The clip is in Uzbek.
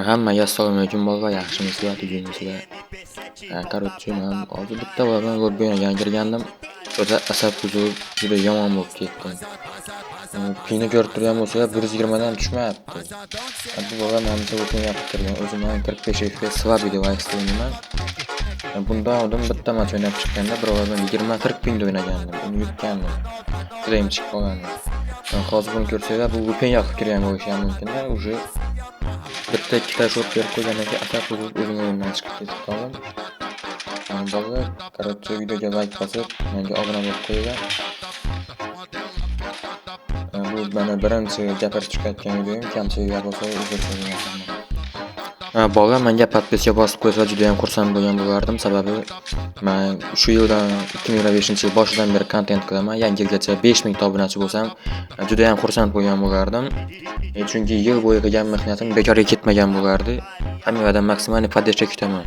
Hammaga assalomu alaykum bolalar, yaxshimisizlar, tujumisizlar? Короче, men hozir bitta boladan o'rgangan kirgandim. O'ta asab huzur juda yomon bo'lib ketdim. Pulni ko'rib turgan bo'lsalar 120 dan tushmayapti. Bu bola menimcha o'qinyapti turgan. O'zim ham 45 FPS slabый device o'ynaman. Bundan oldin bitta match o'ynab chiqqanda birodardan 20-40 pingda o'ynagandim. Uni yutgandim. Juda ham chiqib qolgandim. Hozir buni ko'rsanglar bu o'qin yoqib kirgan bo'lishi ham mumkin-da, уже bitta ikkita shot berib qo'ygandan keyin asab huzur o'zim o'yindan chiqib ketib qoldim. Bolalar, короче, videoga like bosib, menga obuna bo'lib qo'yinglar. Bu mana birinchi gapirib chiqayotgan videoyim, kamchiliklar bo'lsa uzr so'rayman. Bolalar, menga podpiska bosib qo'ysalar juda ham xursand bo'lgan bo'lardim, sababi men shu yildan 2025-yil boshidan beri kontent qilaman. Yangi yilgacha 5000 ta obunachi bo'lsam, juda ham xursand bo'lgan bo'lardim. Chunki yil bo'yi qilgan mehnatim bekorga ketmagan bo'lardi. Hammadan maksimal podдержка kutaman.